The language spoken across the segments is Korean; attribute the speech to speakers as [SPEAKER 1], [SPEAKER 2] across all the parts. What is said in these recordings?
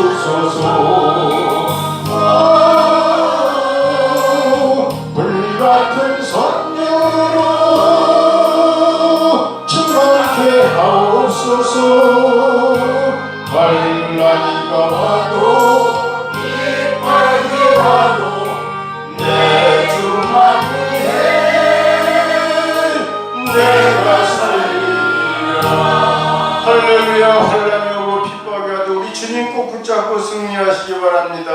[SPEAKER 1] 주소서. 불같은 성령으로 충만케 하옵소서. 환난이가 와도 비판이 와도 내 주만 위해 내가 살리라. 할렐루야. 환난이 오고 핍박이 와도 우리 주님 꼭 붙잡고 승리하시기 바랍니다.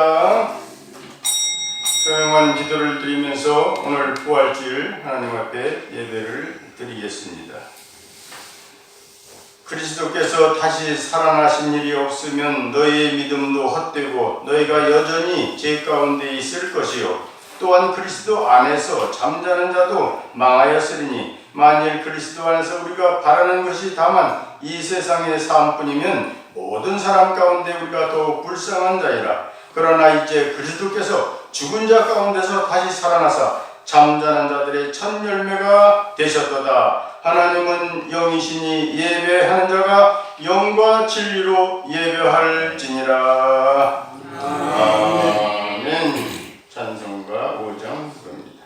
[SPEAKER 1] 조용한 기도를 드리면서 오늘 부활주일 하나님 앞에 예배를 드리겠습니다. 그리스도께서 다시 살아나신 일이 없으면 너희의 믿음도 헛되고 너희가 여전히 죄 가운데 있을 것이요 또한 그리스도 안에서 잠자는 자도 망하였으리니 만일 그리스도 안에서 우리가 바라는 것이 다만 이 세상의 삶뿐이면 모든 사람 가운데 우리가 더욱 불쌍한 자이라. 그러나 이제 그리스도께서 죽은 자 가운데서 다시 살아나사 잠자는 자들의 첫 열매가 되셨도다. 하나님은 영이시니 예배하는 자가 영과 진리로 예배할지니라. 아멘. 찬송가 5장 부릅니다.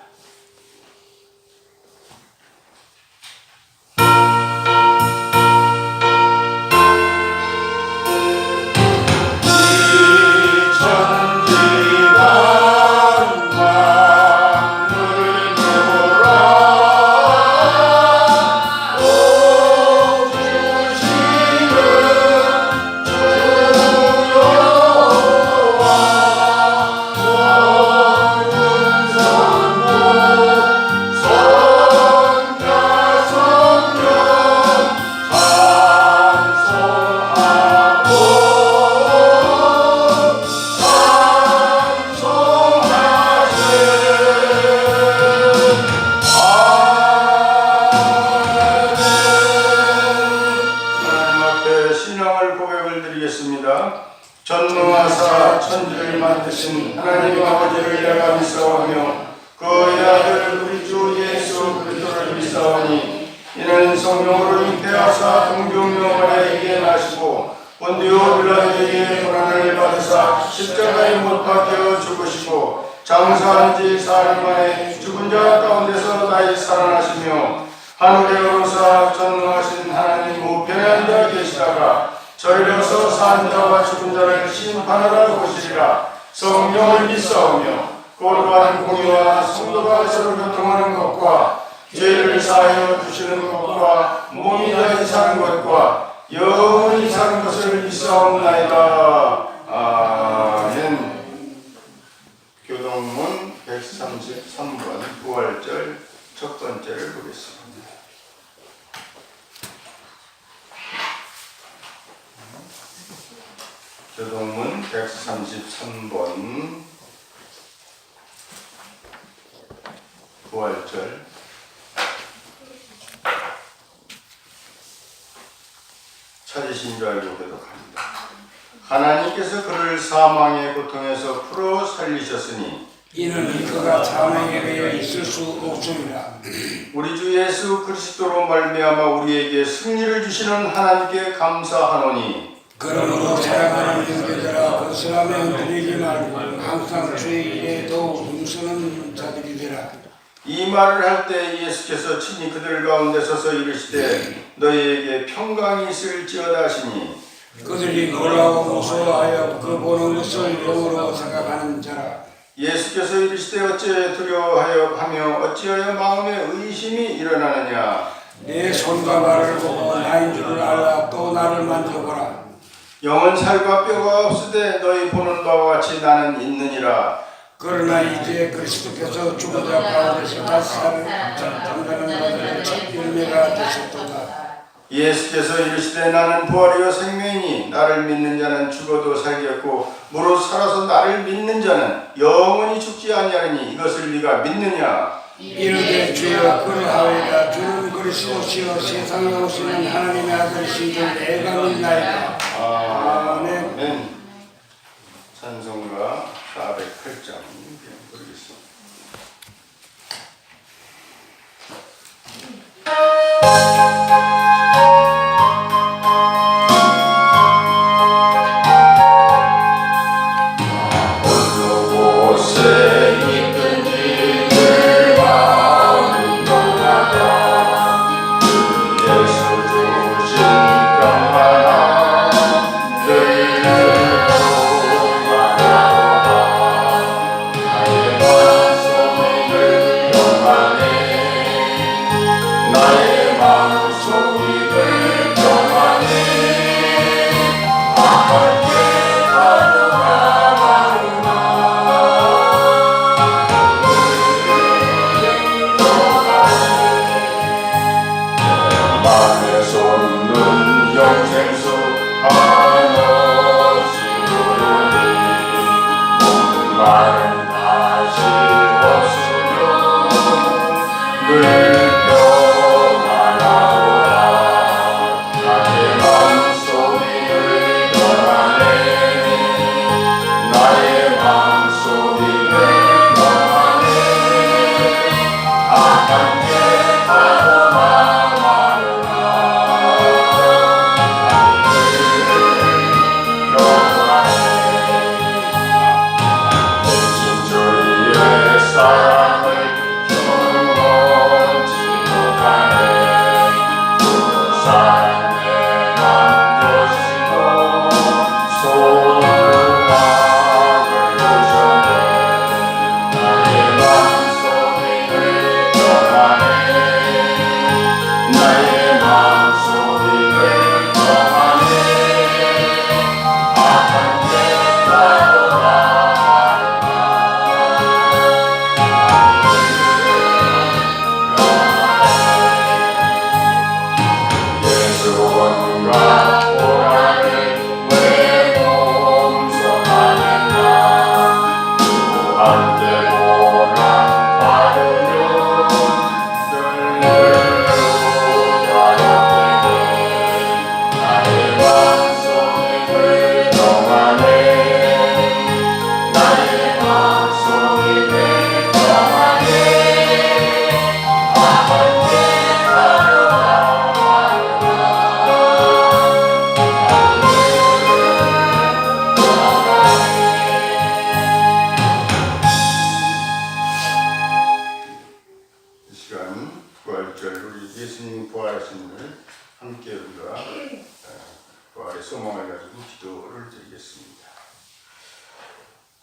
[SPEAKER 1] 전능하사 천지를 만드신 하나님 아버지를 내가 믿사오며 그의 아들 우리 주 예수 그리스도를 믿사오니 이는 성령으로 잉태하사 동정녀 마리아에게 나시고 본디오 빌라도에게 고난을 받으사 십자가에 못 박혀 죽으시고 장사한 지 사흘 만에 죽은 자 가운데서 다시 살아나시며 하늘에 오르사 전능하신 하나님 우편에 앉아 계시다가 저리로서 산 자와 죽은 자를 심판하러 오시리라. 성령을 믿사오며 거룩한 공의와 성도가 서로 교통하는 것과 죄를 사하여 주시는 것과 몸이 다시 사는 것과 영원히 사는 것을 믿사옵나이다. 아멘. 교동문 133번 부활절 첫 번째를 보겠습니다. 교동문 133번 부활절 찾으신 줄 알고 교독합니다. 하나님께서 그를 사망의 고통에서 풀어 살리셨으니
[SPEAKER 2] 이는 그가 사망에 매여 있을 수 없습니다.
[SPEAKER 1] 우리 주 예수 그리스도로 말미암아 우리에게 승리를 주시는 하나님께 감사하노니
[SPEAKER 2] 그러므로 사랑하는 형제들아 거스라면 드리지 말고 항상 주의 일에 더욱 힘쓰는 자들이 되라.
[SPEAKER 1] 이 말을 할 때 예수께서 친히 그들 가운데 서서 이르시되 너희에게 평강이 있을지어다 하시니
[SPEAKER 2] 그들이 놀라고 무서워하여 그 보는 것을 영으로 생각하는 자라.
[SPEAKER 1] 예수께서 이르시되 어찌 두려워하여 하며 어찌하여 마음에 의심이 일어나느냐.
[SPEAKER 2] 내 손과 발을 보고 나인 줄을 알라. 또 나를 만져보라.
[SPEAKER 1] 영은 살과 뼈가 없으되 너희 보는 바와 같이 나는 있느니라.
[SPEAKER 2] 그러나 이제 그리스도께서 죽은 자 가운데서 다시 잠자는 자들의 첫 열매가 되셨도다.
[SPEAKER 1] 예수께서 이르시되 나는 부활이요 생명이니 나를 믿는 자는 죽어도 살겠고 무릇 살아서 나를 믿는 자는 영원히 죽지 아니하리니 이것을 네가 믿느냐.
[SPEAKER 2] 이르되 주여 그러하오이다. 주는 그리스도시요 세상에 오시는 하나님의 아들이신 줄 내가 믿나이다. 아멘.
[SPEAKER 1] 찬송가 408장 부르겠습니다.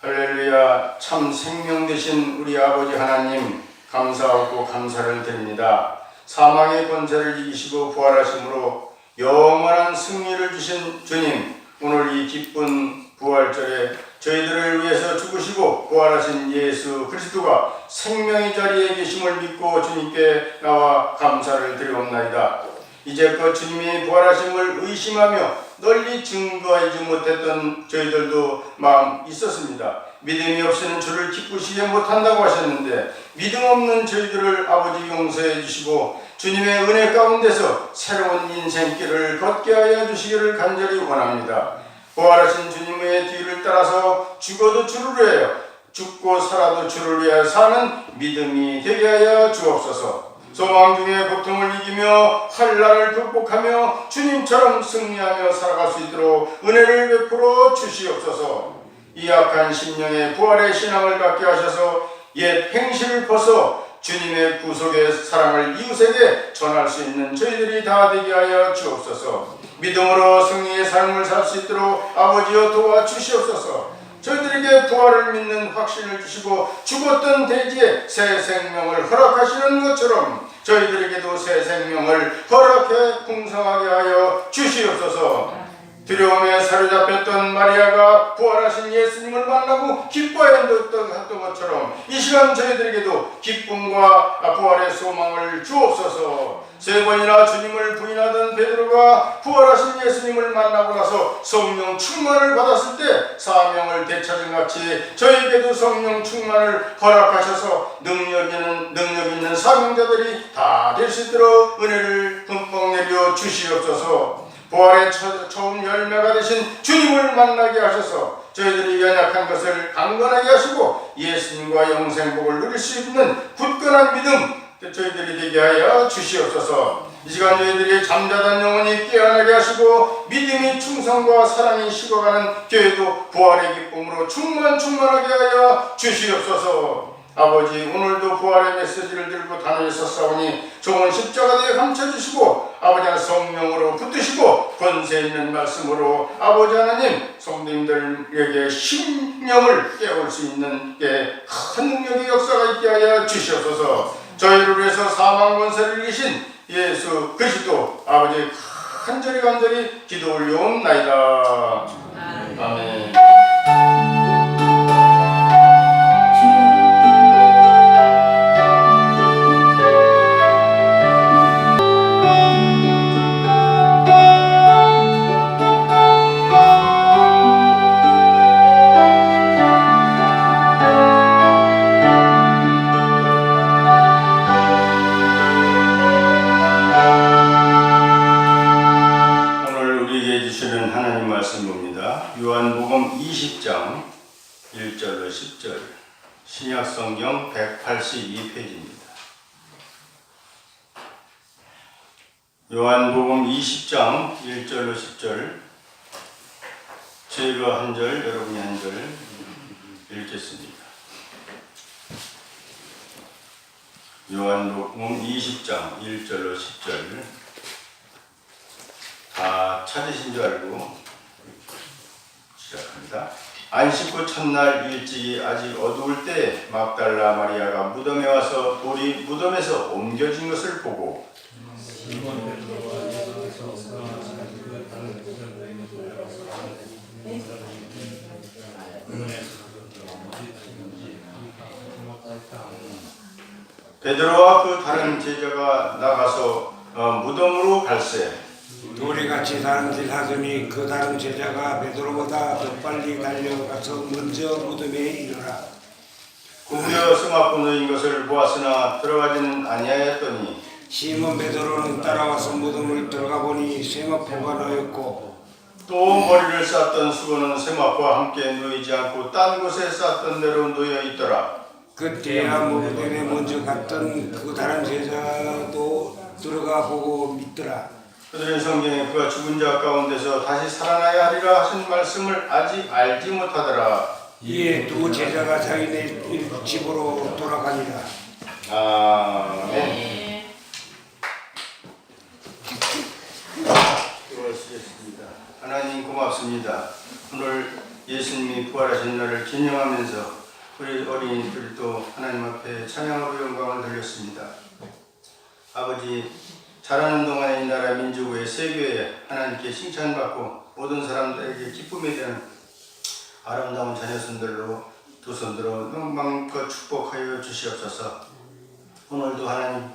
[SPEAKER 1] 할렐루야. 참 생명 되신 우리 아버지 하나님 감사하고 감사를 드립니다. 사망의 권세를 이기시고 부활하심으로 영원한 승리를 주신 주님, 오늘 이 기쁜 부활절에 저희들을 위해서 죽으시고 부활하신 예수 그리스도가 생명의 자리에 계심을 믿고 주님께 나와 감사를 드리옵나이다. 이제껏 주님이 부활하심을 의심하며 널리 증거하지 못했던 저희들도 마음 있었습니다. 믿음이 없이는 주를 기쁘시게 못한다고 하셨는데 믿음 없는 저희들을 아버지 용서해 주시고 주님의 은혜 가운데서 새로운 인생길을 걷게 하여 주시기를 간절히 원합니다. 부활하신 주님의 뒤를 따라서 죽어도 주를 위하여 죽고 살아도 주를 위하여 사는 믿음이 되게 하여 주옵소서. 소망 중에 고통을 이기며 환난을 극복하며 주님처럼 승리하며 살아갈 수 있도록 은혜를 베풀어 주시옵소서. 이 약한 심령의 부활의 신앙을 갖게 하셔서 옛 행실을 벗어 주님의 구속의 사랑을 이웃에게 전할 수 있는 저희들이 다 되게 하여 주옵소서. 믿음으로 승리의 삶을 살 수 있도록 아버지여 도와주시옵소서. 저희들에게 부활을 믿는 확신을 주시고 죽었던 대지에 새 생명을 허락하시는 것처럼 저희들에게도 새 생명을 허락해 풍성하게 하여 주시옵소서. 두려움에 사로잡혔던 마리아가 부활하신 예수님을 만나고 기뻐했던 것처럼 이 시간 저희들에게도 기쁨과 부활의 소망을 주옵소서. 세 번이나 주님을 부인하던 베드로가 부활하신 예수님을 만나고 나서 성령 충만을 받았을 때 사명을 되찾은 같이 저희에게도 성령 충만을 허락하셔서 능력 있는 사명자들이 다 될 수 있도록 은혜를 흠뻑 내려 주시옵소서. 부활의 처음 열매가 되신 주님을 만나게 하셔서 저희들이 연약한 것을 강건하게 하시고 예수님과 영생복을 누릴 수 있는 굳건한 믿음 저희들이 되게 하여 주시옵소서. 이 시간 저희들이 잠자던 영혼이 깨어나게 하시고 믿음이 충성과 사랑이 식어가는 교회도 부활의 기쁨으로 충만하게 하여 주시옵소서. 아버지, 오늘도 부활의 메시지를 들고 다니면서 싸우니 좋은 십자가에 감춰주시고 아버지 하나님 성령으로 붙드시고 권세 있는 말씀으로 아버지 하나님 성도님들에게 심령을 깨울 수 있는 큰 능력의 역사가 있게 하여 주시옵소서. 저희를 위해서 사망 권세를 이기신 예수 그리스도 아버지 간절히 기도 올려옵나이다. 아멘. 요한복음 20장 1절로 10절 신약성경 182페이지입니다. 요한복음 20장 1절로 10절 제가 한 절 여러분이 한 절 읽겠습니다. 요한복음 20장 1절로 10절 다 찾으신 줄 알고 시작합니다. 안식 후 첫날 일찍이 아직 어두울 때 막달라 마리아가 무덤에 와서 돌이 무덤에서 옮겨진 것을 보고 베드로와 그 다른 제자가 나가서 무덤으로 갈새
[SPEAKER 2] 돌이 같이 다른 길 하더니 그 다른 제자가 베드로보다 더 빨리 달려가서 먼저 무덤에 이르라.
[SPEAKER 1] 구부려 승합고 놓인 것을 보았으나 들어가지는 아니하였더니
[SPEAKER 2] 시몬 베드로는 따라와서 무덤을 들어가 보니 세마포가 놓였고
[SPEAKER 1] 또 머리를 쌌던 수건은 세마포와 함께 놓이지 않고 딴 곳에 쌌던 대로 놓여 있더라.
[SPEAKER 2] 그때야 무덤에 먼저 갔던 그 다른 제자도 들어가 보고 믿더라.
[SPEAKER 1] 그들은 성경에 그가 죽은 자 가운데서 다시 살아나야 하리라 하신 말씀을 아직 알지 못하더라.
[SPEAKER 2] 이에 두 제자가 자기네 집으로 돌아가니라.
[SPEAKER 1] 아멘. 수고하셨습니다. 하나님 고맙습니다. 오늘 예수님이 부활하신 날을 기념하면서 우리 어린이들도 하나님 앞에 찬양하고 영광을 돌렸습니다. 아버지, 자라는 동안에 이 나라 민족의 세계에 하나님께 칭찬받고 모든 사람들에게 기쁨이 되는 아름다운 자녀손들로 두 손들어 마음껏 축복하여 주시옵소서. 오늘도 하나님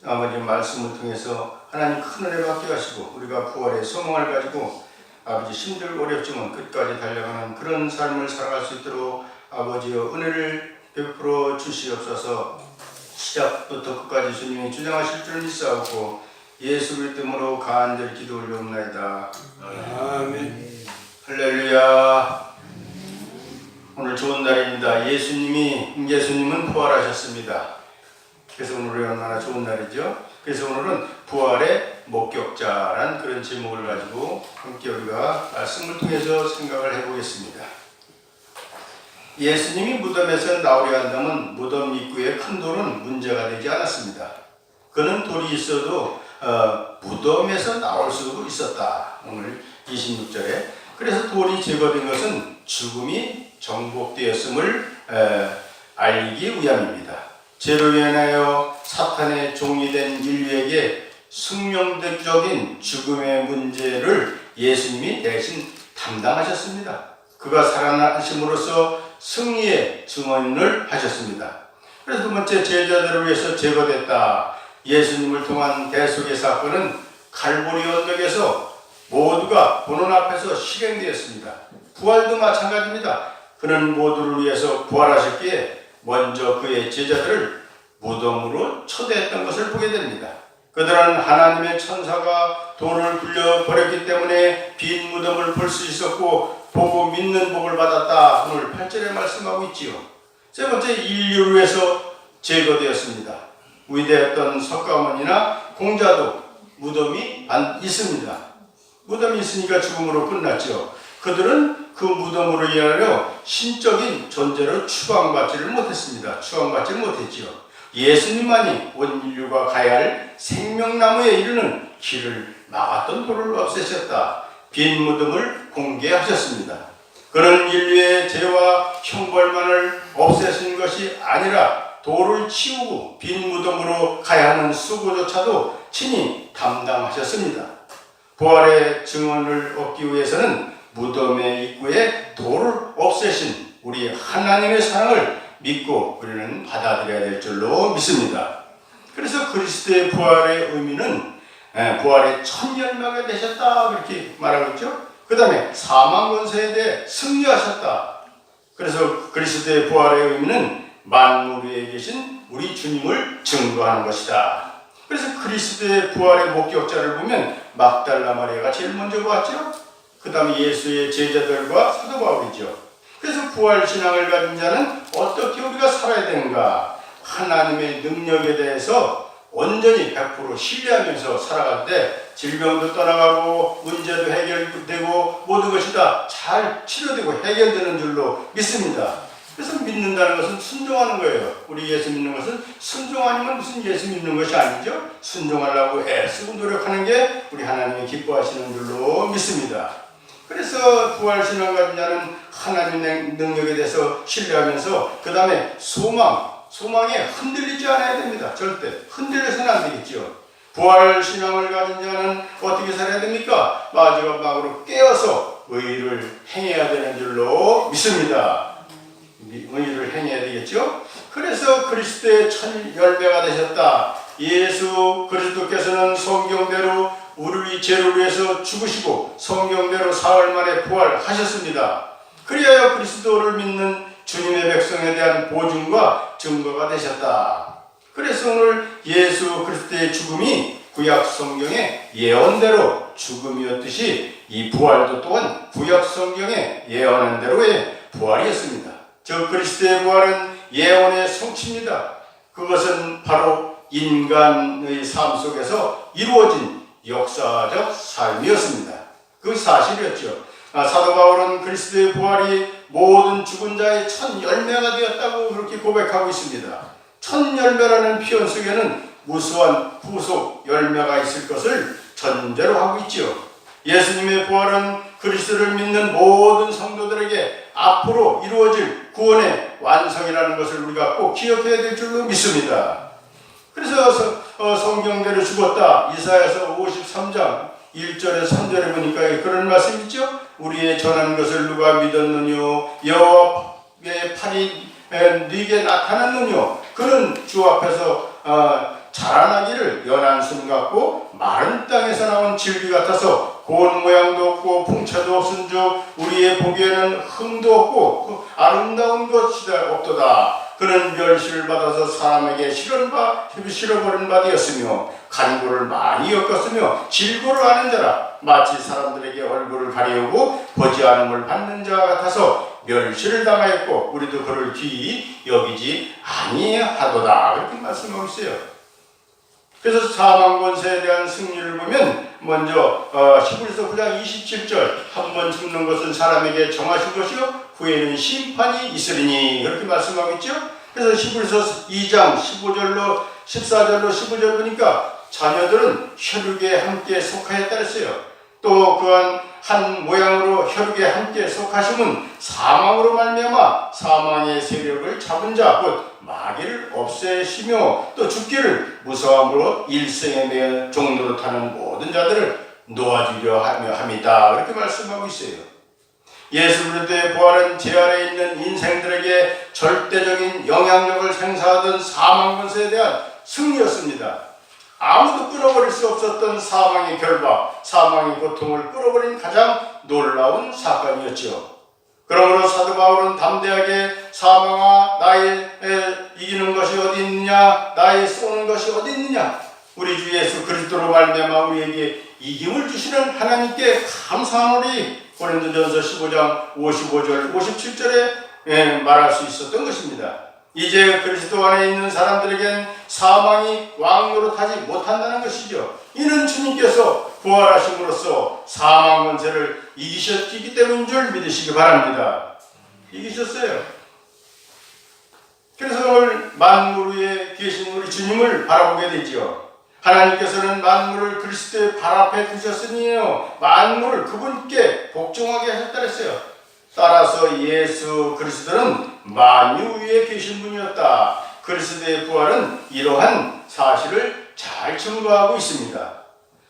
[SPEAKER 1] 아버지 말씀을 통해서 하나님 큰 은혜 받게 하시고 우리가 부활의 소망을 가지고 아버지 힘들고 어렵지만 끝까지 달려가는 그런 삶을 살아갈 수 있도록 아버지여 은혜를 베풀어 주시옵소서. 시작부터 끝까지 주님이 주장하실 줄 믿사옵고 예수 그리스도로 간절히 기도 올려옵나이다.
[SPEAKER 2] 아멘.
[SPEAKER 1] 할렐루야. 오늘 좋은 날입니다. 예수님은 부활하셨습니다. 그래서 오늘이 얼마나 좋은 날이죠. 그래서 오늘은 부활의 목격자란 그런 제목을 가지고 함께 우리가 말씀을 통해서 생각을 해보겠습니다. 예수님이 무덤에서 나오려 한다면 무덤 입구에 큰 돌은 문제가 되지 않았습니다. 그는 돌이 있어도 무덤에서 나올 수도 있었다. 오늘 26절에. 그래서 돌이 제거된 것은 죽음이 정복되었음을 알리기 위함입니다. 죄로 인하여 사탄의 종이 된 인류에게 숙명적인 죽음의 문제를 예수님이 대신 담당하셨습니다. 그가 살아나심으로써 승리의 증언을 하셨습니다. 그래서 두 번째, 제자들을 위해서 제거됐다. 예수님을 통한 대속의 사건은 갈보리 언덕에서 모두가 보는 앞에서 실행되었습니다. 부활도 마찬가지입니다. 그는 모두를 위해서 부활하셨기에 먼저 그의 제자들을 무덤으로 초대했던 것을 보게 됩니다. 그들은 하나님의 천사가 돌을 굴려버렸기 때문에 빈 무덤을 볼 수 있었고 보고 믿는 복을 받았다. 오늘 8절에 말씀하고 있지요. 세 번째, 인류를 위해서 제거되었습니다. 위대했던 석가모니나 공자도 무덤이 있습니다. 무덤이 있으니까 죽음으로 끝났죠. 그들은 그 무덤으로 인하여 신적인 존재로 추앙받지를 못했습니다. 추앙받지를 못했지요. 예수님만이 온 인류가 가야 할 생명나무에 이르는 길을 막았던 돌을 없애셨다. 빈 무덤을 공개하셨습니다. 그는 인류의 죄와 형벌만을 없애신 것이 아니라 돌을 치우고 빈 무덤으로 가야 하는 수고조차도 친히 담당하셨습니다. 부활의 증언을 얻기 위해서는 무덤의 입구에 돌을 없애신 우리 하나님의 사랑을 믿고 우리는 받아들여야 될 줄로 믿습니다. 그래서 그리스도의 부활의 의미는 부활의 첫 열매가 되셨다 그렇게 말하고 있죠. 그 다음에 사망 권세에 대해 승리하셨다. 그래서 그리스도의 부활의 의미는 만물 위에 계신 우리 주님을 증거하는 것이다. 그래서 그리스도의 부활의 목격자를 보면 막달라 마리아가 제일 먼저 보았죠. 그 다음에 예수의 제자들과 사도 바울이죠. 그래서 부활신앙을 가진 자는 어떻게 우리가 살아야 되는가? 하나님의 능력에 대해서 온전히 100% 신뢰하면서 살아갈 때 질병도 떠나가고 문제도 해결되고 모든 것이 다 잘 치료되고 해결되는 줄로 믿습니다. 그래서 믿는다는 것은 순종하는 거예요. 우리 예수 믿는 것은 순종 아니면 무슨 예수 믿는 것이 아니죠. 순종하려고 애쓰고 노력하는 게 우리 하나님이 기뻐하시는 줄로 믿습니다. 그래서 부활신앙 가진 자는 하나님의 능력에 대해서 신뢰하면서 그 다음에 소망에 흔들리지 않아야 됩니다. 절대 흔들려서는 안 되겠죠. 부활신앙을 가진 자는 어떻게 살아야 됩니까? 마지막으로 깨어서 의를 행해야 되는 줄로 믿습니다. 의를 행해야 되겠죠. 그래서 그리스도의 첫 열매가 되셨다. 예수 그리스도께서는 성경대로 우리 죄를 위해서 죽으시고 성경대로 사흘 만에 부활하셨습니다. 그리하여 그리스도를 믿는 주님의 백성에 대한 보증과 증거가 되셨다. 그래서 오늘 예수 그리스도의 죽음이 구약 성경의 예언대로 죽음이었듯이 이 부활도 또한 구약 성경의 예언한 대로의 부활이었습니다. 저 그리스도의 부활은 예언의 성취입니다. 그것은 바로 인간의 삶 속에서 이루어진 역사적 삶이었습니다. 그 사실이었죠. 사도 바울은 그리스도의 부활이 모든 죽은 자의 첫 열매가 되었다고 그렇게 고백하고 있습니다. 첫 열매라는 표현 속에는 무수한 후속 열매가 있을 것을 전제로 하고 있죠. 예수님의 부활은 그리스도를 믿는 모든 성도들에게 앞으로 이루어질 구원의 완성이라는 것을 우리가 꼭 기억해야 될 줄로 믿습니다. 그래서 성경대로 죽었다. 이사야서 53장 1절에 3절에 보니까 그런 말씀 있죠. 우리의 전한 것을 누가 믿었느뇨. 여호와의 팔이 네게 나타났느뇨. 그는 주 앞에서 자라나기를 연한 순 같고 마른 땅에서 나온 질기 같아서 고운 모양도 없고 풍차도 없은즉 우리의 보기에는 흠도 없고 아름다운 것이 없도다. 그는 멸시를 받아서 사람에게 실어버린 바 되었으며 간고를 많이 엮었으며 질고를 아는 자라. 마치 사람들에게 얼굴을 가리우고 보지 않음을 받는 자 같아서 멸시를 당하였고 우리도 그를 귀히 여기지 아니하도다. 이렇게 말씀하고 있어요. 그래서 사망 권세에 대한 승리를 보면 먼저 히브리서 9장 27절 한 번 죽는 것은 사람에게 정하신 것이요 후에는 심판이 있으리니 그렇게 말씀하고 있죠. 그래서 히브리서 2장 15절로 14절로 15절 보니까 자녀들은 혈육에 함께 속하였다 그랬어요. 또 그한 한 모양으로 혈육에 함께 속하심은 사망으로 말미암아 사망의 세력을 잡은 자 곧 마귀를 없애시며 또 죽기를 무서함으로 일생에 매여 종로로 타는 모든 자들을 놓아주려 하며 합니다. 그렇게 말씀하고 있어요. 예수 그리스도의 부활은 제 아래에 있는 인생들에게 절대적인 영향력을 행사하던 사망 권세에 대한 승리였습니다. 아무도 끊어버릴 수 없었던 사망의 결박, 사망의 고통을 끊어버린 가장 놀라운 사건이었죠. 그러므로 사도 바울은 담대하게 사망아 나의 이기는 것이 어디 있느냐, 나의 쏘는 것이 어디 있느냐, 우리 주 예수 그리스도로 말미암아 우리에게 이김을 주시는 하나님께 감사하노니 고린도전서 15장 55절 57절에 말할 수 있었던 것입니다. 이제 그리스도 안에 있는 사람들에겐 사망이 왕노릇하지 못한다는 것이죠. 이는 주님께서 부활하심으로써 사망 권세를 이기셨기 때문인 줄 믿으시기 바랍니다. 이기셨어요. 그래서 오늘 만물 위에 계신 우리 주님을 바라보게 되죠. 하나님께서는 만물을 그리스도의 발 앞에 두셨으니요 만물을 그분께 복종하게 하셨다 했어요. 따라서 예수 그리스도는 만유 위에 계신 분이었다. 그리스도의 부활은 이러한 사실을 잘 증거하고 있습니다.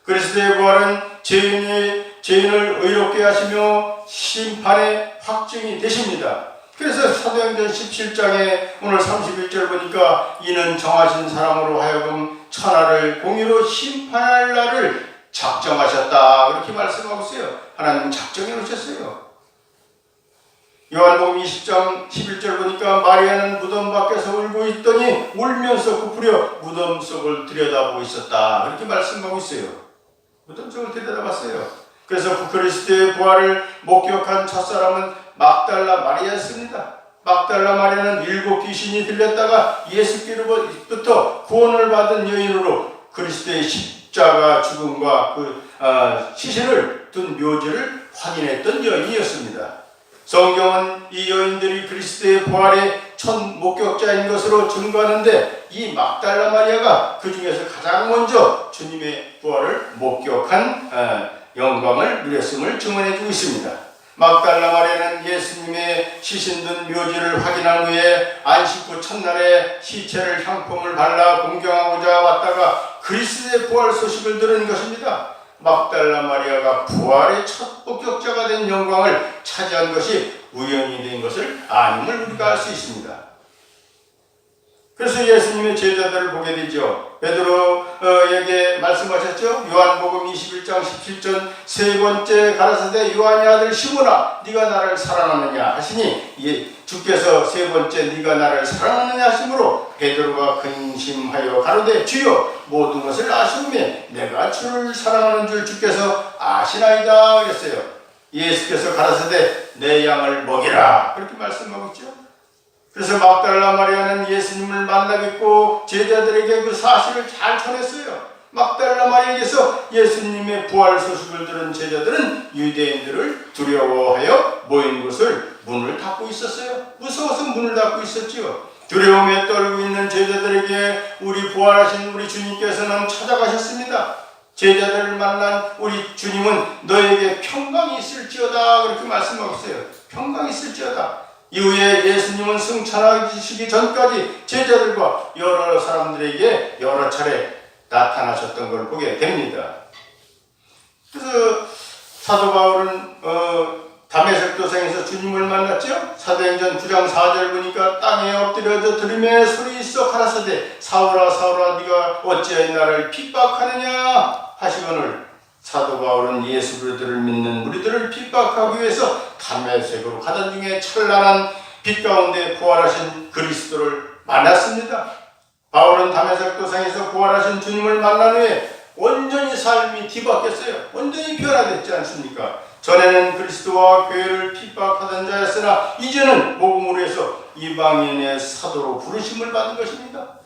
[SPEAKER 1] 그리스도의 부활은 죄인을 의롭게 하시며 심판의 확증이 되십니다. 그래서 사도행전 17장에 오늘 31절 보니까 이는 정하신 사람으로 하여금 천하를 공의로 심판할 날을 작정하셨다. 그렇게 말씀하고 있어요. 하나님은 작정해 놓으셨어요. 요한복음 20장 11절 보니까 마리아는 무덤 밖에서 울고 있더니 울면서 부풀려 무덤 속을 들여다보고 있었다. 그렇게 말씀하고 있어요. 무덤 속을 들여다봤어요. 그래서 그리스도의 부활을 목격한 첫사람은 막달라 마리아였습니다. 막달라 마리아는 7 귀신이 들렸다가 예수께로부터 구원을 받은 여인으로 그리스도의 십자가 죽음과 그 시신을 둔 묘지를 확인했던 여인이었습니다. 성경은 이 여인들이 그리스도의 부활의 첫 목격자인 것으로 증거하는데 이 막달라 마리아가 그 중에서 가장 먼저 주님의 부활을 목격한 영광을 누렸음을 증언해주고 있습니다. 막달라 마리아는 예수님의 시신 둔 묘지를 확인한 후에 안식 후 첫날에 시체를 향품을 발라 공경하고자 왔다가 그리스도의 부활 소식을 들은 것입니다. 막달라 마리아가 부활의 첫 목격자가 된 영광을 차지한 것이 우연이 된 것을 아님을 우리가 알 수 있습니다. 그래서 예수님의 제자들을 보게 되죠. 베드로에게 말씀하셨죠. 요한복음 21장 17절 세 번째 가라사대 요한의 아들 시몬아 네가 나를 사랑하느냐 하시니 주께서 세 번째 네가 나를 사랑하느냐 하심으로 베드로가 근심하여 가로되 주여 모든 것을 아시오매 내가 주를 사랑하는 줄 주께서 아시나이다 그랬어요. 예수께서 가라사대 내 양을 먹이라 그렇게 말씀하고 있죠. 그래서 막달라 마리아는 예수님을 만나 뵙고 제자들에게 그 사실을 잘 전했어요. 막달라 마리아에게서 예수님의 부활 소식을 들은 제자들은 유대인들을 두려워하여 모인 곳을 문을 닫고 있었어요. 무서워서 문을 닫고 있었지요. 두려움에 떨고 있는 제자들에게 우리 부활하신 우리 주님께서는 찾아가셨습니다. 제자들을 만난 우리 주님은 너에게 평강이 있을지어다 그렇게 말씀하고 있어요. 평강이 있을지어다. 이후에 예수님은 승천하시기 전까지 제자들과 여러 사람들에게 여러 차례 나타나셨던 걸 보게 됩니다. 그래서 사도 바울은 다메섹 도상에서 주님을 만났죠. 사도행전 9장 4절 보니까 땅에 엎드려져 들으며 소리 있어 가라사대 사울아 사울아 네가 어찌하여 나를 핍박하느냐 하시거늘 사도 바울은 예수 그리스도를 믿는 무리들을 핍박하기 위해서 다메섹으로 가던 중에 찬란한 빛 가운데 부활하신 그리스도를 만났습니다. 바울은 다메섹 도상에서 부활하신 주님을 만난 후에 온전히 삶이 뒤바뀌었어요. 온전히 변화됐지 않습니까? 전에는 그리스도와 교회를 핍박하던 자였으나 이제는 복음으로 해서 이방인의 사도로 부르심을 받은 것입니다.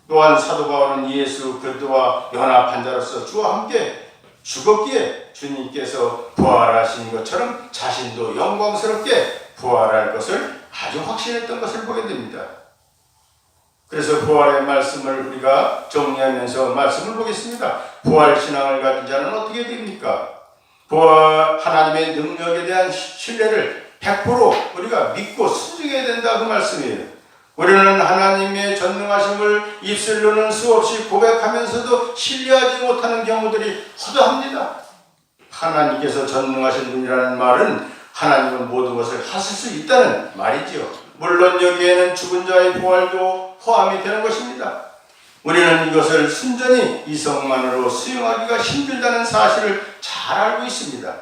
[SPEAKER 1] 또한 사도 바울은 예수 그리스도와 연합한 자로서 주와 함께 죽었기에 주님께서 부활하신 것처럼 자신도 영광스럽게 부활할 것을 아주 확신했던 것을 보게 됩니다. 그래서 부활의 말씀을 우리가 정리하면서 말씀을 보겠습니다. 부활신앙을 가진 자는 어떻게 됩니까? 부활 하나님의 능력에 대한 신뢰를 100% 우리가 믿고 순종해야 된다 그 말씀이에요. 우리는 하나님의 전능하심을 입술로는 수없이 고백하면서도 신뢰하지 못하는 경우들이 허다합니다. 하나님께서 전능하신 분이라는 말은 하나님은 모든 것을 하실 수 있다는 말이지요. 물론 여기에는 죽은 자의 부활도 포함이 되는 것입니다. 우리는 이것을 순전히 이성만으로 수용하기가 힘들다는 사실을 잘 알고 있습니다.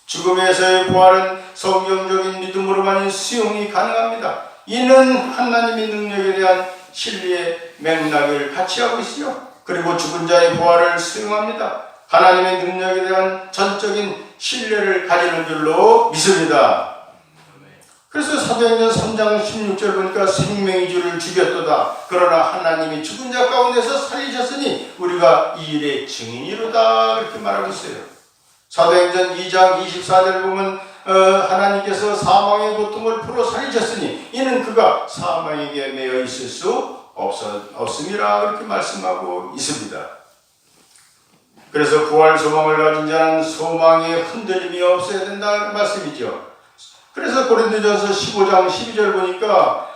[SPEAKER 1] 죽음에서의 부활은 성경적인 믿음으로만 수용이 가능합니다. 이는 하나님의 능력에 대한 신뢰의 맥락을 같이 하고 있으며 그리고 죽은 자의 부활을 수용합니다. 하나님의 능력에 대한 전적인 신뢰를 가지는 줄로 믿습니다. 그래서 사도행전 3장 16절 보니까 생명의 주를 죽였도다. 그러나 하나님이 죽은 자 가운데서 살리셨으니 우리가 이 일의 증인이로다. 이렇게 말하고 있어요. 사도행전 2장 24절 보면 하나님께서 사망의 고통을 풀어 살리셨으니 이는 그가 사망에게 매여 있을 수 없음이라 그렇게 말씀하고 있습니다. 그래서 부활 소망을 가진 자는 소망에 흔들림이 없어야 된다는 말씀이죠. 그래서 고린도전서 15장 12절 보니까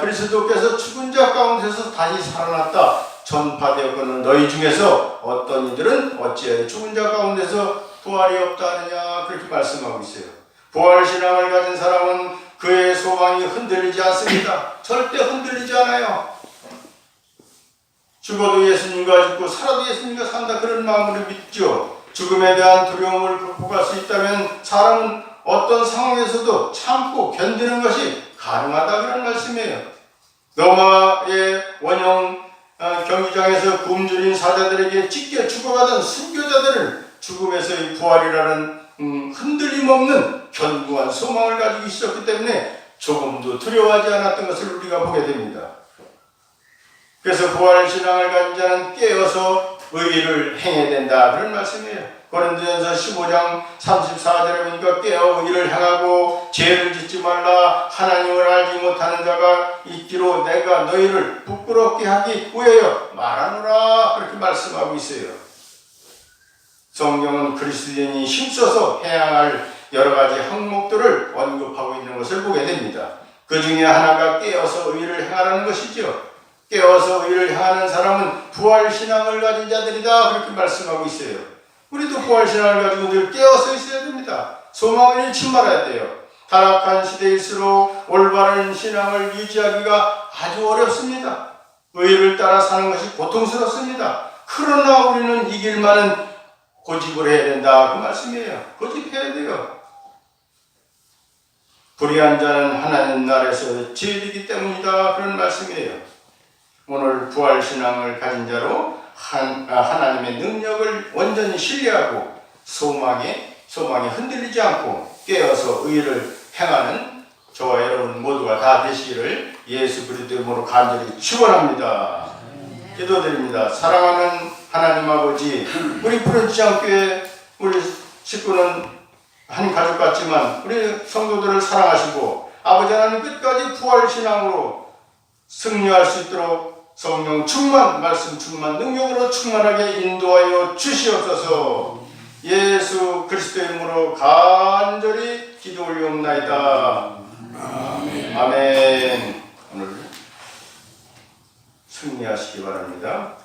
[SPEAKER 1] 그리스도께서 죽은 자 가운데서 다시 살아났다 전파되었거늘 너희 중에서 어떤 이들은 어찌하여 죽은 자 가운데서 부활이 없다 하느냐 그렇게 말씀하고 있어요. 부활신앙을 가진 사람은 그의 소망이 흔들리지 않습니다. 절대 흔들리지 않아요. 죽어도 예수님과 죽고 살아도 예수님과 산다 그런 마음으로 믿죠. 죽음에 대한 두려움을 극복할 수 있다면 사람은 어떤 상황에서도 참고 견디는 것이 가능하다 그런 말씀이에요. 로마의 원형 경기장에서 굶주린 사자들에게 찢겨 죽어가던 순교자들은 죽음에서의 부활이라는 흔들림 없는 견고한 소망을 가지고 있었기 때문에 조금도 두려워하지 않았던 것을 우리가 보게 됩니다. 그래서 부활신앙을 가진 자는 깨어서 의를 행해야 된다 그런 말씀이에요. 고린도전서 15장 34절에 보니까 깨어 의를 행하고 죄를 짓지 말라 하나님을 알지 못하는 자가 있기로 내가 너희를 부끄럽게 하기 위하여 말하노라 그렇게 말씀하고 있어요. 성경은 그리스도인이 힘써서 해야 할 여러 가지 항목들을 언급하고 있는 것을 보게 됩니다. 그 중에 하나가 깨어서 의를 행하라는 것이죠. 깨어서 의를 행하는 사람은 부활신앙을 가진 자들이다 그렇게 말씀하고 있어요. 우리도 부활신앙을 가지고 늘 깨어서 있어야 됩니다. 소망을 잃지 말아야 돼요. 타락한 시대일수록 올바른 신앙을 유지하기가 아주 어렵습니다. 의를 따라 사는 것이 고통스럽습니다. 그러나 우리는 이 길만은 고집을 해야 된다 그 말씀이에요. 고집해야 돼요. 불의한 자는 하나님 나라에서 제일이기 때문이다 그런 말씀이에요. 오늘 부활신앙을 가진 자로 하나님의 능력을 온전히 신뢰하고 소망에 흔들리지 않고 깨어서 의를 행하는 저와 여러분 모두가 다 되시기를 예수 그리스도의 이름으로 간절히 축원합니다. 기도드립니다. 사랑하는 하나님 아버지, 우리 프란치스칸교회 우리 식구는 한 가족 같지만 우리 성도들을 사랑하시고 아버지 하나님 끝까지 부활신앙으로 승리할 수 있도록 성령 충만, 말씀 충만, 능력으로 충만하게 인도하여 주시옵소서. 예수 그리스도의 이름으로 간절히 기도 올리옵나이다.
[SPEAKER 2] 아멘.
[SPEAKER 1] 아멘. 오늘 승리하시기 바랍니다.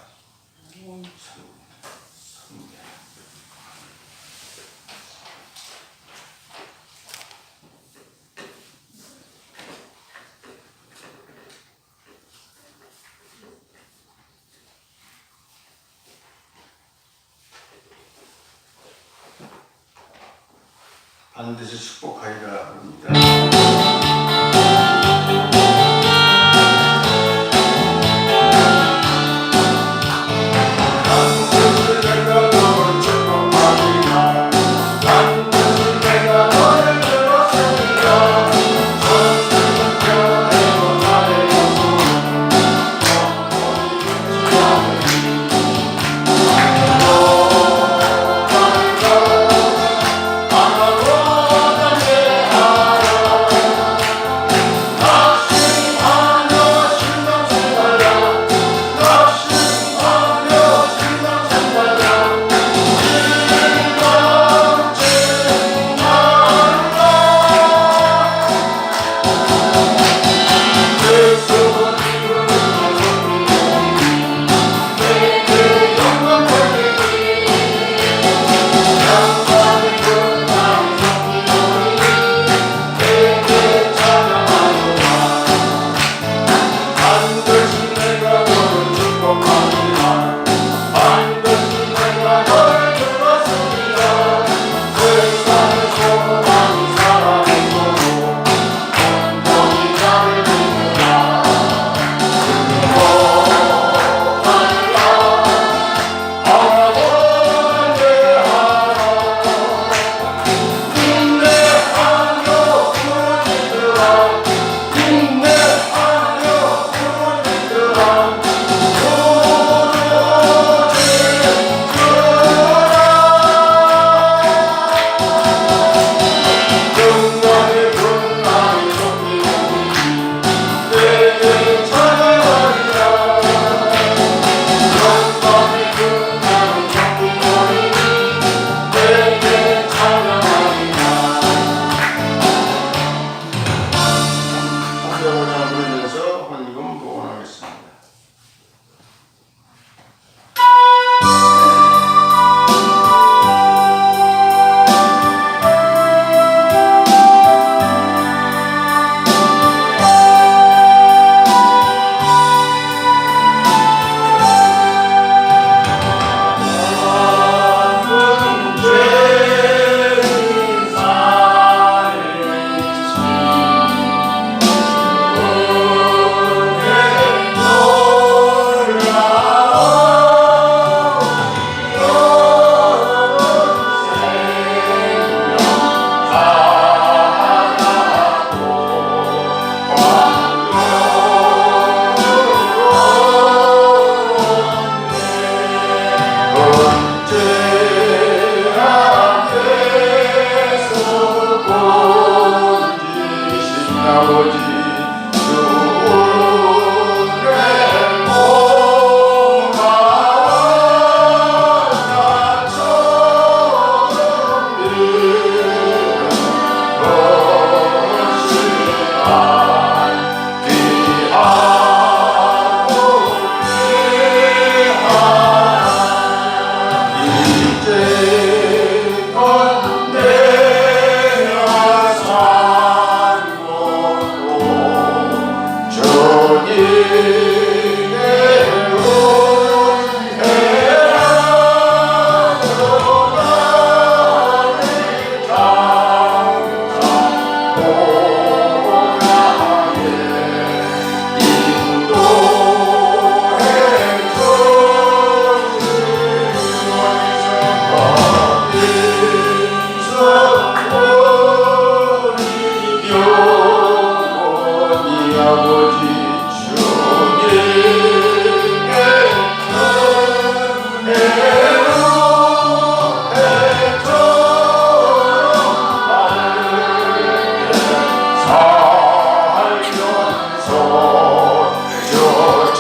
[SPEAKER 1] 반드시 축복하리라 합니다.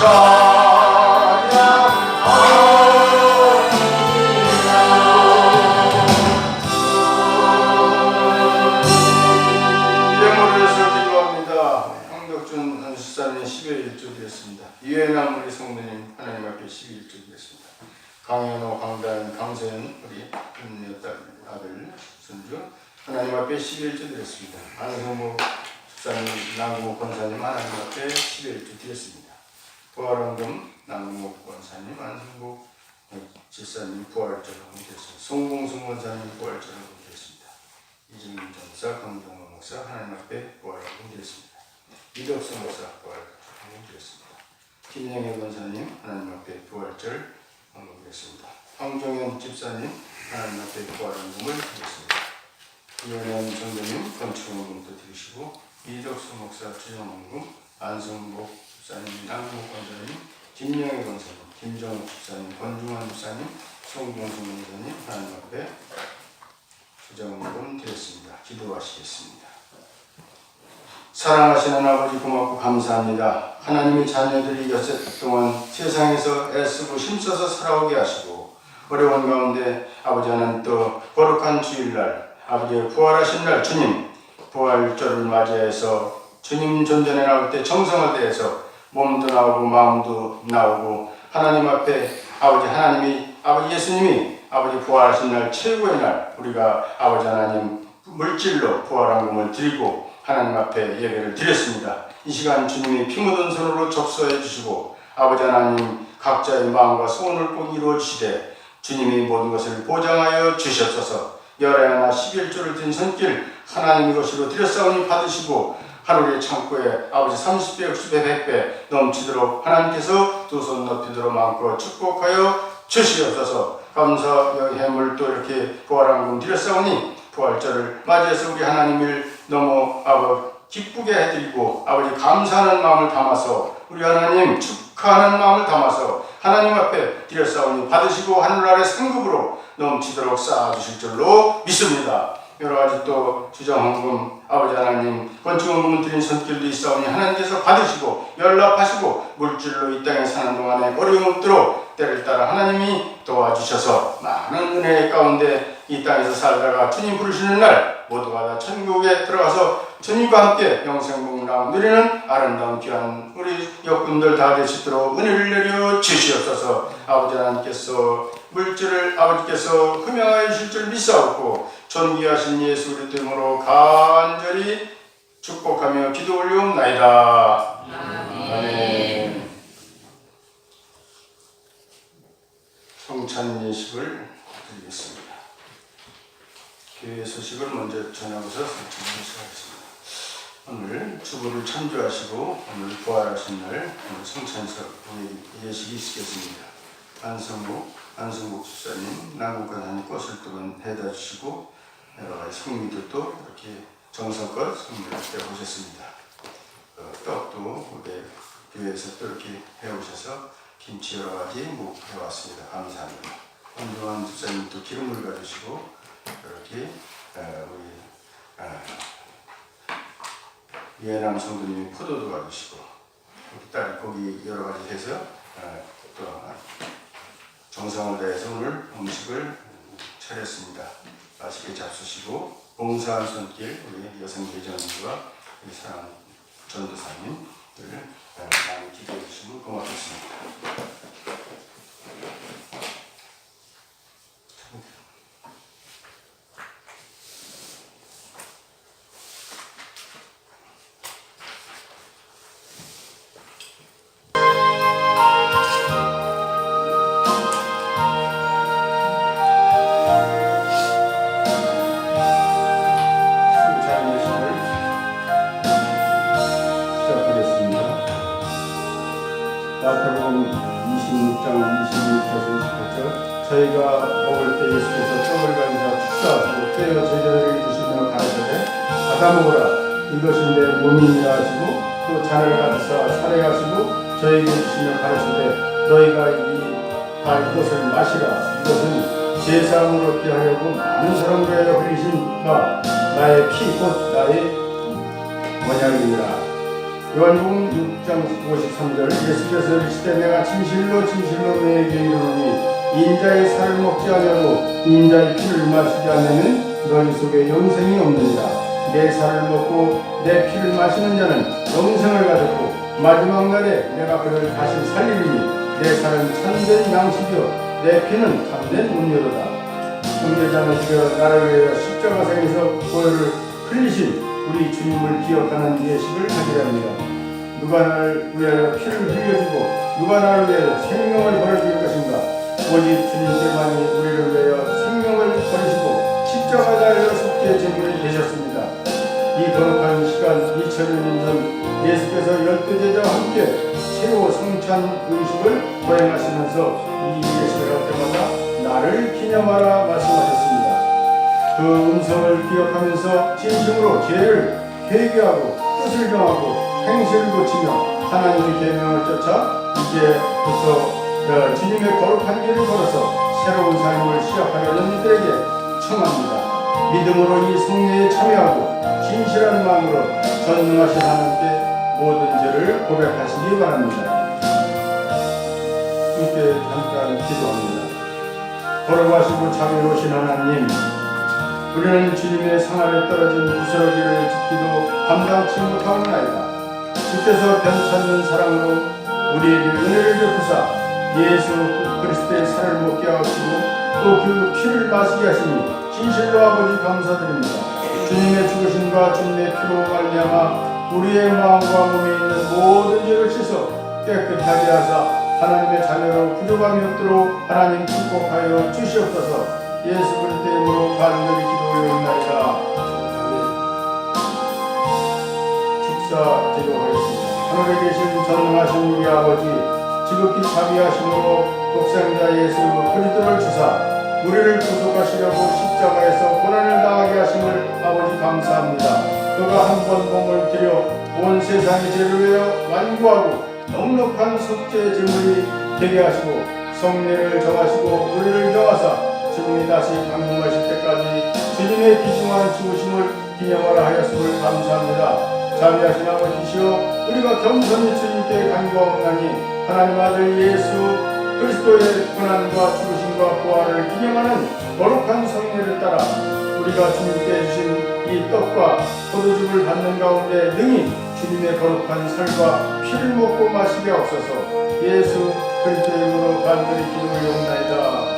[SPEAKER 3] 저
[SPEAKER 1] 황덕준 선수사님 10회 1조 드렸습니다. 이해남 우리 성도님 하나님 앞에 12일조 드렸습니다. 강현호, 강단, 강세현 우리 아들 손주 하나님 앞에 11일조 드렸습니다. 안성모 집사님, 남궁옥 권사님 하나님 앞에 11일조 드렸습니다. 부활원금 남궁옥 권사님, 안성모 집사님 부활절하고 드렸습니다. 송공순 권사님 부활절하고 드렸습니다. 이진민 전사, 강정호 목사 하나님 앞에 부활원금 드렸습니다. 이덕수 목사 부활원금 드렸습니다. 김영애 권사님 하나님 앞에 부활절 헌금드렸습니다. 황종현 집사님 하나님 앞에 부활헌금을 드렸습니다. 이현영 정도님 건축헌금도 드리시고 이덕수 목사 주정헌금, 안성복 집사님, 남궁옥 권사님, 김영애 권사님, 김정욱 집사님, 권중환 집사님, 송봉수 권사님 하나님 앞에 주정헌금 드렸습니다. 기도하시겠습니다. 사랑하시는 아버지 고맙고 감사합니다. 하나님의 자녀들이 여섯 동안 세상에서 애쓰고 힘써서 살아오게 하시고 어려운 가운데 아버지 하나님 또 거룩한 주일날 아버지의 부활하신 날 주님 부활절을 맞이해서 주님 존전에 나올 때 정성을 다해서 몸도 나오고 마음도 나오고 하나님 앞에 아버지 하나님이 아버지 예수님이 아버지 부활하신 날 최고의 날 우리가 아버지 하나님 물질로 부활헌금을 드리고 하나님 앞에 예배를 드렸습니다. 이 시간 주님이 피 묻은 손으로 접수해 주시고 아버지 하나님 각자의 마음과 소원을 꼭 이루어 주시되 주님이 모든 것을 보장하여 주셨소서. 열의 하나 11조를 든 손길 하나님의 것으로 드렸사오니 받으시고 하루의 창고에 아버지 30배, 60배, 100배 넘치도록 하나님께서 두 손 높이도록 마음껏 축복하여 주시옵소서. 감사의 해물 또 이렇게 부활헌금 드렸사오니 부활절을 맞이해서 우리 하나님을 너무 기쁘게 해드리고 아버지 감사하는 마음을 담아서 우리 하나님 축하하는 마음을 담아서 하나님 앞에 드렸사오니 받으시고 하늘나라의 상급으로 넘치도록 쌓아주실 줄로 믿습니다. 여러가지 또 주정헌금 아버지 하나님 건축헌금을 드린 손길도 있사오니 하나님께서 받으시고 연락하시고 물질로 이 땅에 사는 동안에 어려움 없도록 때를 따라 하나님이 도와주셔서 많은 은혜 가운데 이 땅에서 살다가 주님 부르시는 날 모두가 다 천국에 들어가서 주님과 함께 영생복락 누리는 아름다운 귀한 우리 역군들 다 되시도록 은혜를 내려 주시옵소서. 아버지 하나님께서 물질을 아버지께서 흠양하여 주실 줄 믿사옵고 존귀하신 예수 그리스도 이름으로 간절히 축복하며 기도 올리옵나이다. 아멘. 성찬 예식을 드리겠습니다. 교회 소식을 먼저 전하고서 성찬을 시작하겠습니다. 오늘 주부를 찬주하시고 오늘 부활하신 날 오늘 성찬석 예식이 있겠습니다. 안성국 집사님, 남국관사님 꽃을 두 번 해다 주시고 여러 가지 성미들도 이렇게 정성껏 성미를 해 오셨습니다. 떡도 우리 교회에서 또 이렇게 해 오셔서 김치 여러 가지 해 왔습니다. 감사합니다. 권중환 집사님도 기름을 가주시고 이렇게 우리 예남 성도님이 포도도 가주시고 우리 딸 고기 여러 가지 해서 또 정성을 다해서 오늘 음식을 차렸습니다. 맛있게 잡수시고 봉사한 손길 우리 여성 대전과 우리 사랑 전도사님들 많이 기도해 주시면 고맙겠습니다. 마태복음 26장 26절에서 28절 저희가 먹을 때 예수께서 떡을 가지사 축사하시고 떼어 제자들에게 주시며 가르치되 받아 먹으라 이것이 내 몸이니라 하시고 또 잔을 가지사 살해하시고 저희에게 주시며 가르치되 너희가 이것을 마시라 이것은 제사함으로 얻게 하려고 많은 사람을 위하여 흘리신 바 나의 피 곧 나의 언약이니라. 요한복음 6장 53절 예수께서 이르시되 내가 진실로 진실로 너희에게 이르노니 인자의 살을 먹지 아니하고 인자의 피를 마시지 않으면 너희 속에 영생이 없느니라. 내 살을 먹고 내 피를 마시는 자는 영생을 가졌고 마지막 날에 내가 그를 다시 살리리니 내 살은 참된 양식이요 내 피는 참된 음료로다. 형제자매시여 나를 위하여 십자가상에서 보혈을 흘리신 우리 주님을 기억하는 예식을 하기를 합니다. 누가 나를 위하여 피를 흘려주고 누가 나를 위하여 생명을 버려줄 것인가. 오직 주님께만이 우리를 위하여 생명을 버리시고 십자가 달려 속죄 제물이 되셨습니다. 이 거룩한 시간 2000년 전 예수께서 12제자와 함께 새로 성찬 의식을 거행하시면서 이 예식을 할 때마다 나를 기념하라 말씀하셨습니다. 그 음성을 기억하면서 진심으로 죄를 회개하고 뜻을 정하고 행실을 고치며 하나님의 계명을 쫓아 이제부터 주님의 거룩한 길을 걸어서 새로운 삶을 시작하려는 이들에게 청합니다. 믿음으로 이 성례에 참여하고 진실한 마음으로 전능하신 하나님께 모든 죄를 고백하시기 바랍니다. 함께 잠깐 기도합니다. 걸어가시고 자비로우신 하나님, 우리는 주님의 상 아래 떨어진 부스러기를 짓기도 감당치 못하옵나이다. 주께서 변찮는 사랑으로 우리에게 은혜를 베푸사 예수 그리스도의 살을 먹게 하시고 또 그 피를 마시게 하시니 진실로 아버지 감사드립니다. 주님의 죽으심과 주님의 피로 말미암아 우리의 마음과 몸에 있는 모든 죄를 씻어 깨끗하게 하사 하나님의 자녀로 부족함이 없도록 하나님 축복하여 주시옵소서. 예수 그리스도의 이름으로 간절히 기도하옵나이다. 축사 기도하겠습니다. 하늘에 계신 전능하신 우리 아버지, 지극히 자비하심으로 독생자 예수 그리스도를 주사 우리를 구속하시려고 십자가에서 고난을 당하게 하심을 아버지 감사합니다. 그가 한 번 몸을 들여 온 세상의 죄를 위하여 완고하고 넉넉한 속죄 제물이 되게 하시고 성례를 정하시고 우리를 정하사 주님이 다시 강림하실 때까지 주님의 귀중한 죽으심을 기념하라 하였음을 감사합니다. 자비하신 아버지시여, 우리가 겸손히 주님께 간구하옵나니 하나님 아들 예수 그리스도의 고난과 죽으심과 부활을 기념하는 거룩한 성례를 따라 우리가 주님께 주신 이 떡과 포도주를 받는 가운데 능히 주님의 거룩한 살과 피를 먹고 마시게 하옵소서. 예수 그리스도의 이름으로 간절히 기도하옵나이다.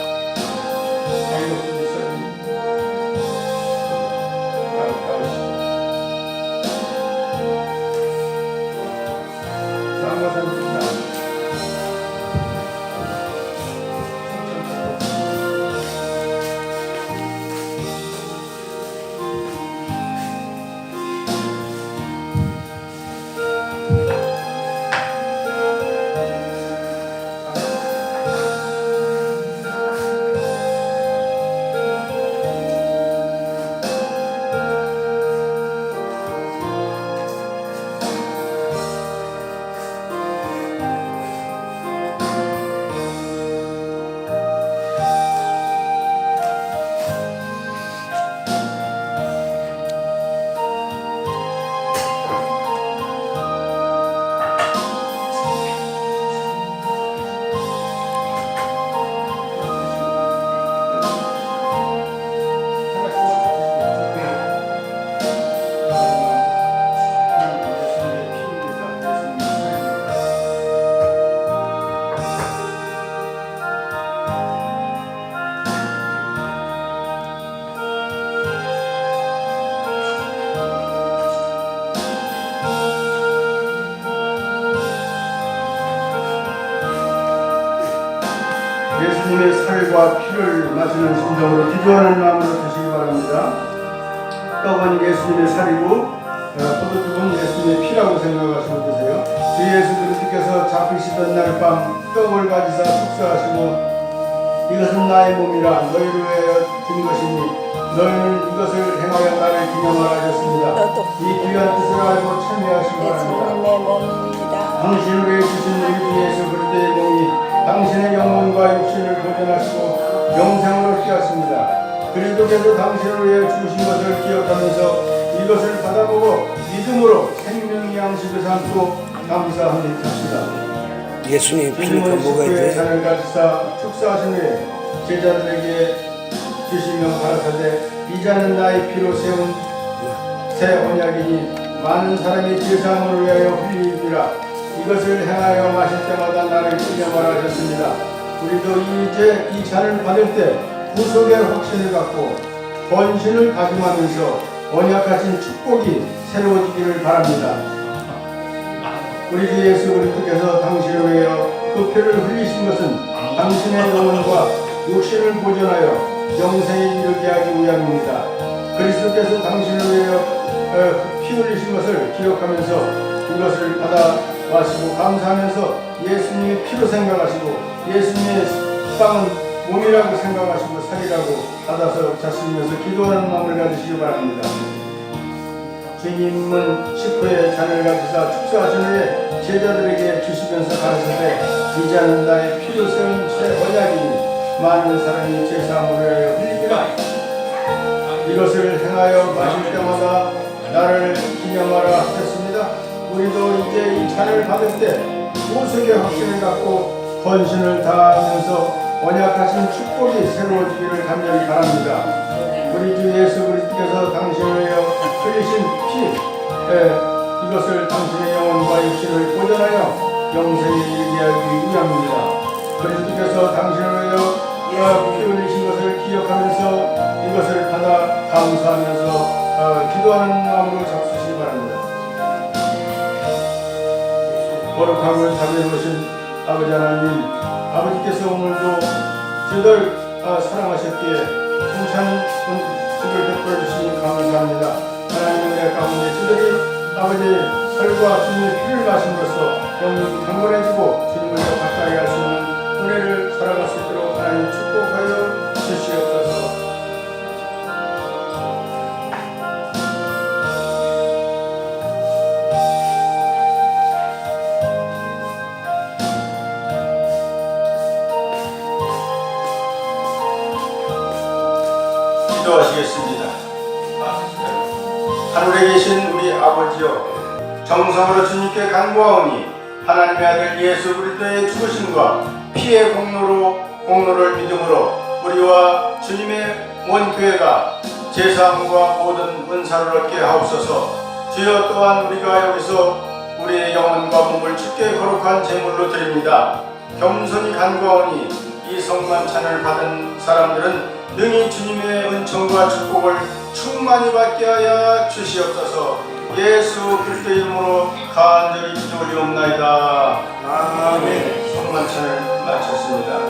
[SPEAKER 1] 예수님의 살과 피를 마시는 심정으로 기도하는 마음으로 드시기 바랍니다. 떡은 예수님의 살이고 포도주는 예수님의 피라고 생각하시고 드세요. 주 예수 그리스도께서 잡히시던 날 밤 떡을 가지사 축사하시고 이것은 나의 몸이라 너희를 위하여 준 것이니 너희는 이것을 행하여 나를 기념하라 하셨습니다. 이 귀한 뜻을 알고 참여하시기 바랍니다. 당신을 위해 주신 우리 주 예수 그리스도의 몸이 당신의 영혼과 육신을 보존하시고 영생을 얻게 하십니다. 그리스도께서 당신을 위해 주신 것을 기억하면서 이것을 받아보고 믿음으로 생명의 양식을 삼고 감사합니다.
[SPEAKER 2] 예수님 피니까 뭐가 있대?
[SPEAKER 1] 잔을 가지사 축사하신 후에 제자들에게 주시며 가라사대 이 잔은 나의 피로 세운 새 언약이니 많은 사람이 제사함을 위하여 흘리리라. 이것을 행하여 마실 때마다 나를 기념하라 하셨습니다. 우리도 이제 이 잔을 받을 때 구속의 확신을 갖고 헌신을 다짐하면서 언약하신 축복이 새로워지기를 바랍니다. 우리 주 예수 그리스도께서 당신을 위하여 그 피를 흘리신 것은 당신의 영혼과 육신을 보존하여 영생에 이르게 하기 위함입니다. 그리스도께서 당신을 위하여 피 흘리신 것을 기억하면서 이것을 받아 마시고 감사하면서 예수님의 피로 생각하시고 예수님의 빵은 몸이라고 생각하시고 살이라고 받아서 자신이면서 기도하는 마음을 가지시기 바랍니다. 주님은 식후에 잔을 가지사 축사하신 후에 제자들에게 주시면서 가르치되 이 잔은 나의 피로 세운 새 언약이니 많은 사람이 제 사함을 위하여 흘리리라. 이것을 행하여 마실 때마다 나를 기념하라 하셨습니다. 우리도 이제 이 잔을 받을 때 구속의 확신을 갖고 헌신을 다하면서 언약하신 축복이 새로워지기를 간절히 바랍니다. 우리 주 예수 그리스도께서 당신을 위하여 흘리신 피, 이것을 당신의 영혼과 육신을 보존하여 영생에 이르게 하기 위함입니다. 그리스도께서 당신을 위하여 피 흘리신 것을 기억하면서 이것을 받아 감사하면서 기도하는 마음으로 잡수시기 바랍니다. 거룩함을 자비로우신 아버지 하나님, 아버지께서 오늘도 저희들 사랑하셨기에 충찬 은혜를 베풀어 주시니 감사합니다. 하나님의 은혜 가운데 저희들이 아버지 살과 주님의 피를 마심으로써 영혼이 강건해지고 주님을 더 가까이 할 수 있는 은혜를 살아갈 수 있도록 하나님 축복하여 주시옵소서. 기도하시겠습니다. 하늘에 계신 우리 아버지여, 정성으로 주님께 간구하오니 하나님의 아들 예수 그리스도의 죽으심과 피의 공로를 믿음으로 우리와 주님의 온 교회가 제사함과 모든 은사를 얻게 하옵소서. 주여, 또한 우리가 여기서 우리의 영혼과 몸을 주께 거룩한 제물로 드립니다. 겸손히 간구하오니 이 성만찬을 받은 사람들은 능히 주님의 은총과 축복을 충만히 받게 하여 주시옵소서. 예수 그리스도의 이름으로 간절히 기도 올리옵나이다. 아멘. 성만찬을 마쳤습니다.